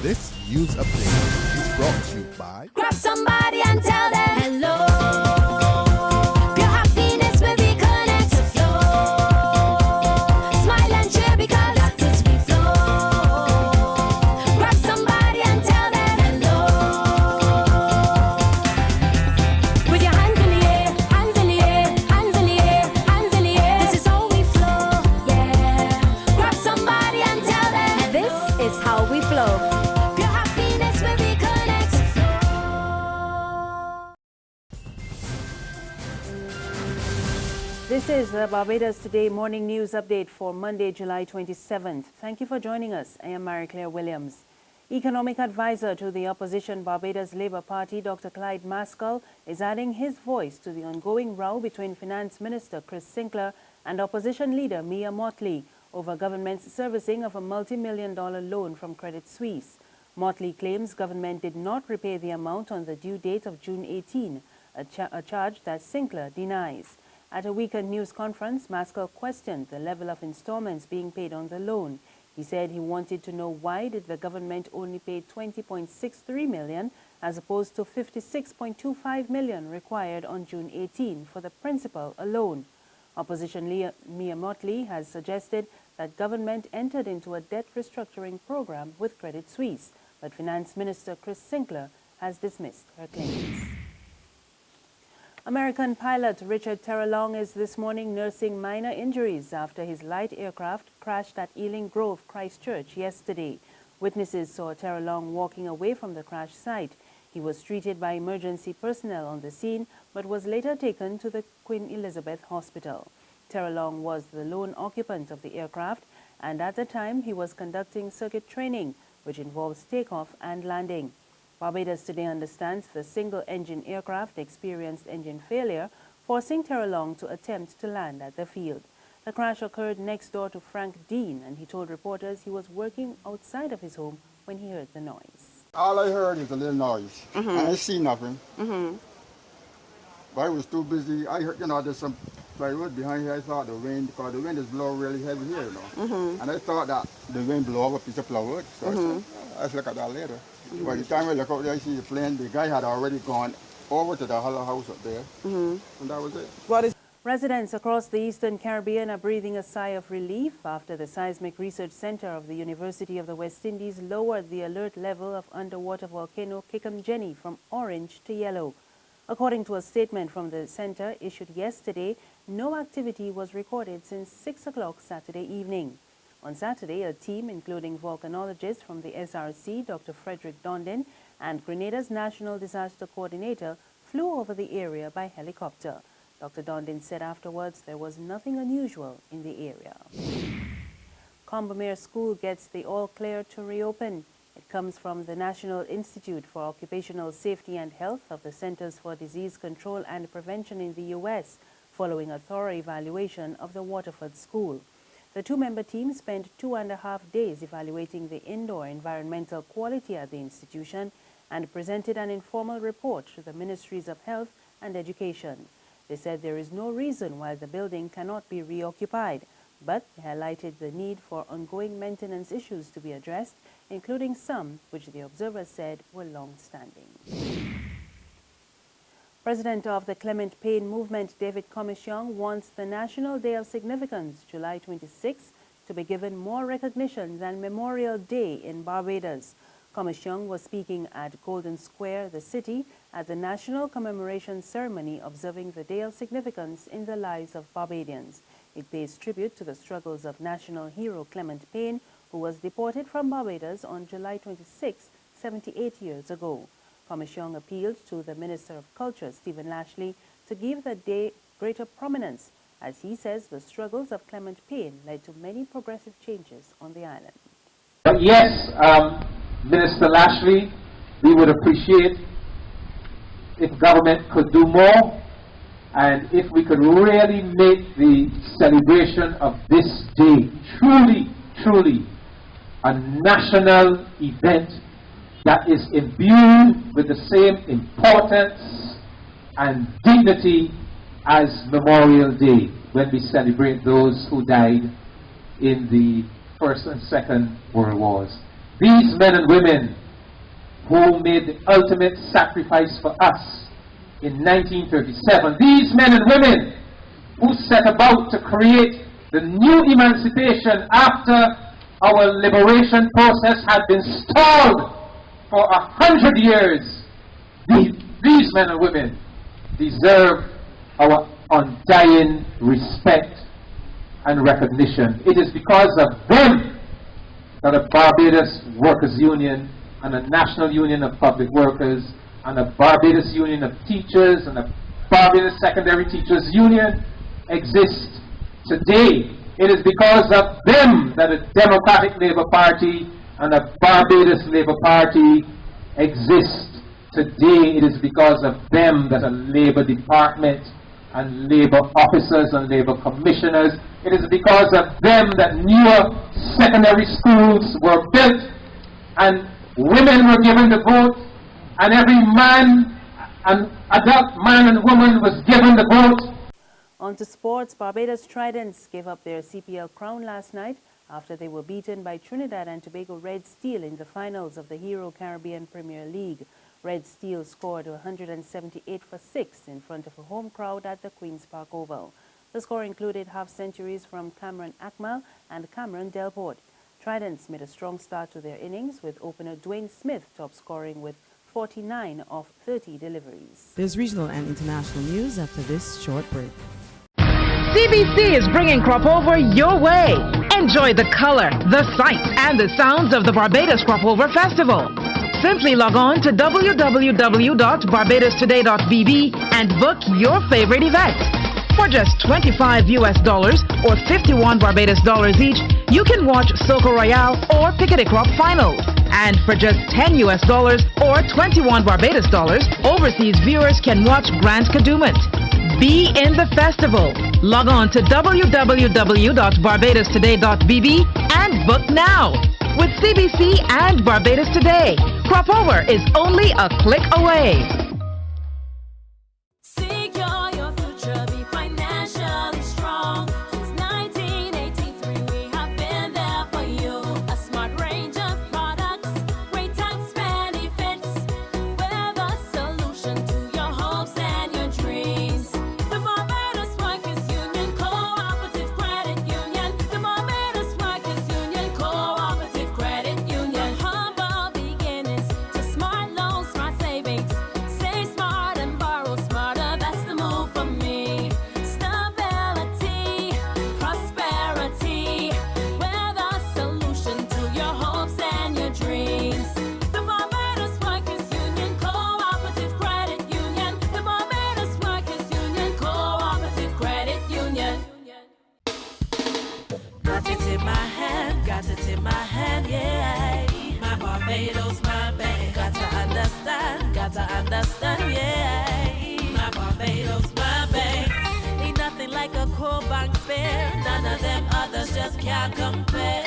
This news update is brought to you by Grab somebody and tell them hello. Your happiness will be connected to flow. Smile and cheer because that is we flow. Grab somebody and tell them hello. With your hands in the air, hands in the air, hands in the air, hands in the air. This is how we flow, yeah. Grab somebody and tell them this is how we flow. This is the Barbados Today morning news update for Monday, July 27th. Thank you for joining us. I am Mary-Claire Williams. Economic advisor to the opposition Barbados Labour Party, Dr. Clyde Mascoll, is adding his voice to the ongoing row between Finance Minister Chris Sinclair and opposition leader Mia Mottley over government's servicing of a multi-million-dollar loan from Credit Suisse. Mottley claims government did not repay the amount on the due date of June 18, a charge that Sinclair denies. At a weekend news conference, Mascoll questioned the level of installments being paid on the loan. He said he wanted to know why did the government only pay $20.63 million as opposed to $56.25 million required on June 18 for the principal alone. Opposition Mia Mottley has suggested that government entered into a debt restructuring program with Credit Suisse, but Finance Minister Chris Sinclair has dismissed her claims. American pilot Richard Terrelonge is this morning nursing minor injuries after his light aircraft crashed at Ealing Grove, Christchurch yesterday. Witnesses saw Terrelonge walking away from the crash site. He was treated by emergency personnel on the scene but was later taken to the Queen Elizabeth Hospital. Terrelonge was the lone occupant of the aircraft, and at the time he was conducting circuit training, which involves takeoff and landing. Barbados Today understands the single-engine aircraft experienced engine failure, forcing Terrelonge to attempt to land at the field. The crash occurred next door to Frank Dean, and he told reporters he was working outside of his home when he heard the noise. All I heard is a little noise. I didn't see nothing. But I was too busy. I heard, there's some plywood behind here. I thought the wind, because the wind is blowing really heavy here, And I thought that the wind blew over a piece of plywood. So I said, let's look at that later. By the time I look out there, I see the plane. The guy had already gone over to the hollow house up there. And that was it. Residents across the Eastern Caribbean are breathing a sigh of relief after the Seismic Research Center of the University of the West Indies lowered the alert level of underwater volcano Kikamjeni from orange to yellow. According to a statement from the center issued yesterday, no activity was recorded since 6 o'clock Saturday evening. On Saturday, a team including volcanologists from the SRC, Dr. Frederick Dondin, and Grenada's National Disaster Coordinator flew over the area by helicopter. Dr. Dondin said afterwards there was nothing unusual in the area. Combermere School gets the all-clear to reopen. It comes from the National Institute for Occupational Safety and Health of the Centers for Disease Control and Prevention in the U.S., following a thorough evaluation of the Waterford School. The two-member team spent 2.5 days evaluating the indoor environmental quality at the institution and presented an informal report to the Ministries of Health and Education. They said there is no reason why the building cannot be reoccupied, but they highlighted the need for ongoing maintenance issues to be addressed, including some which the observers said were long-standing. President of the Clement Payne movement, David Commission, wants the National Day of Significance, July 26, to be given more recognition than Memorial Day in Barbados. Commission was speaking at Golden Square, the city, at the National Commemoration Ceremony observing the Day of Significance in the lives of Barbadians. It pays tribute to the struggles of national hero Clement Payne, who was deported from Barbados on July 26, 78 years ago. Commission appealed to the Minister of Culture, Stephen Lashley, to give the day greater prominence, as he says the struggles of Clement Payne led to many progressive changes on the island. But yes, Minister Lashley, we would appreciate if government could do more, and if we could really make the celebration of this day truly a national event that is imbued with the same importance and dignity as Memorial Day, when we celebrate those who died in the First and Second World Wars. these men and women who made the ultimate sacrifice for us in 1937, these men and women who set about to create the new emancipation after our liberation process had been stalled for 100 years, these men and women deserve our undying respect and recognition. It is because of them that the Barbados Workers' Union and the National Union of Public Workers and the Barbados Union of Teachers and the Barbados Secondary Teachers Union exist today. It is because of them that the Democratic Labour Party and the Barbados Labour Party exist today. It is because of them that a Labour Department and Labour officers and Labour commissioners, it is because of them that newer secondary schools were built and women were given the vote, and every man, an adult man and woman was given the vote. On to sports, Barbados Tridents gave up their CPL crown last night after they were beaten by Trinidad and Tobago Red Steel in the finals of the Hero Caribbean Premier League. Red Steel scored 178 for 6 in front of a home crowd at the Queen's Park Oval. The score included half-centuries from Cameron Akmal and Cameron Delport. Tridents made a strong start to their innings, with opener Dwayne Smith top scoring with 49 of 30 deliveries. There's regional and international news after this short break. CBC is bringing Crop Over your way. Enjoy the color, the sights, and the sounds of the Barbados Crop Over Festival. Simply log on to www.barbadostoday.bb and book your favorite event. For just $25 or 51 Barbados dollars each, you can watch Soco Royale or Piccadilly Crop finals. And for just $10 or 21 Barbados dollars, overseas viewers can watch Grand Kadooment. Be in the festival. Log on to www.barbadostoday.bb and book now. With CBC and Barbados Today, Crop Over is only a click away. Secure your future, be financially strong. Since 1983, we have been there for you. A smart range of products, great tax benefits. We're the solution to your hopes and your dreams. The Barbados Workers Union Cooperative Credit Union. The Barbados Workers Union Cooperative Credit Union. Humble beginnings to smart loans, smart savings. Save smart and borrow smarter, that's the move for me. Stability, prosperity, we're the solution to your hopes and your dreams. The Barbados Workers Union Cooperative Credit Union. The Barbados Workers Union Cooperative Credit Union. Got it in my hand, yeah. My Barbados, my bank. Got to understand, yeah. My Barbados, my bank. Ain't nothing like a core bank spare. None of them others just can't compare.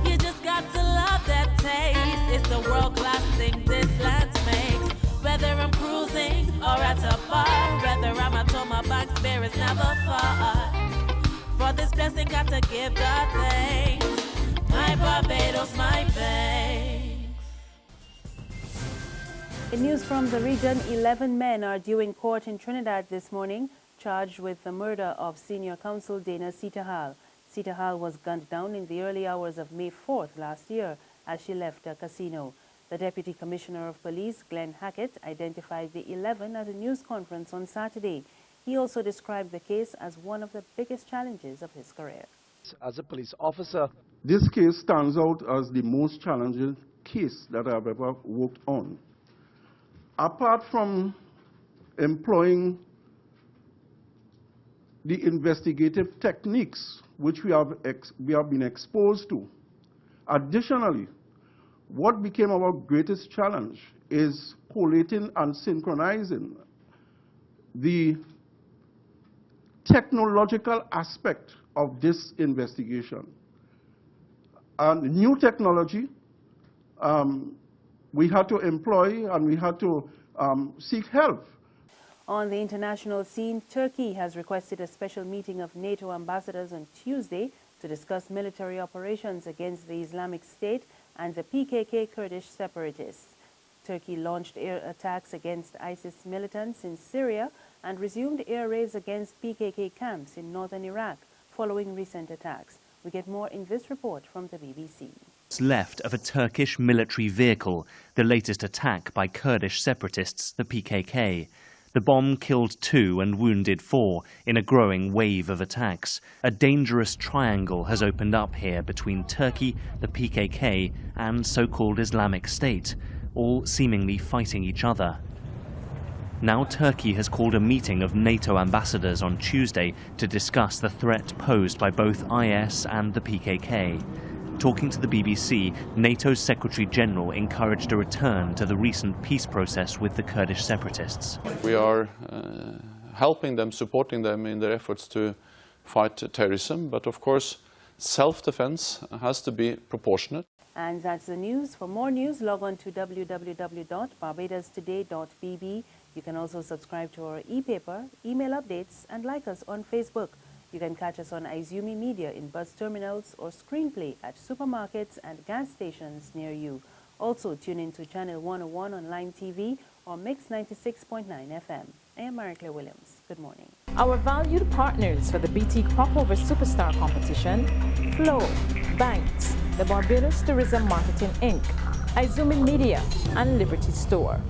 You just got to love that taste. It's the world-class thing this land makes. Whether I'm cruising or at a bar, whether I'm at home, my bank spare is never far. For this blessing, got to give God thanks. My Barbados, my bank. In news from the region, 11 men are due in court in Trinidad this morning, charged with the murder of senior counsel Dana Sitahal. Sitahal was gunned down in the early hours of May 4th last year as she left a casino. The Deputy Commissioner of Police, Glenn Hackett, identified the 11 at a news conference on Saturday. He also described the case as one of the biggest challenges of his career. As a police officer, This case stands out as the most challenging case that I've ever worked on. Apart from employing the investigative techniques which we have been exposed to, additionally, what became our greatest challenge is collating and synchronizing the technological aspect of this investigation. And new technology, we had to employ and we had to seek help. On the international scene, Turkey has requested a special meeting of NATO ambassadors on Tuesday to discuss military operations against the Islamic State and the PKK Kurdish separatists. Turkey launched air attacks against ISIS militants in Syria and resumed air raids against PKK camps in northern Iraq following recent attacks. We get more in this report from the BBC. Left of a Turkish military vehicle, the latest attack by Kurdish separatists, the PKK. The bomb killed 2 and wounded 4 in a growing wave of attacks. A dangerous triangle has opened up here between Turkey, the PKK, and so-called Islamic State, all seemingly fighting each other. Now Turkey has called a meeting of NATO ambassadors on Tuesday to discuss the threat posed by both IS and the PKK. Talking to the BBC, NATO's Secretary-General encouraged a return to the recent peace process with the Kurdish separatists. We are helping them, supporting them in their efforts to fight terrorism, but of course self-defense has to be proportionate. And that's the news. For more news, log on to www.barbadostoday.bb. You can also subscribe to our e-paper, email updates, and like us on Facebook. You can catch us on Izumi Media in bus terminals or Screenplay at supermarkets and gas stations near you. Also, tune in to Channel 101 on Lime TV or Mix 96.9 FM. I am Marie-Claire Williams. Good morning. Our valued partners for the BT Cropover Superstar Competition: Flow, Banks, the Barbados Tourism Marketing Inc., Izumi Media, and Liberty Store.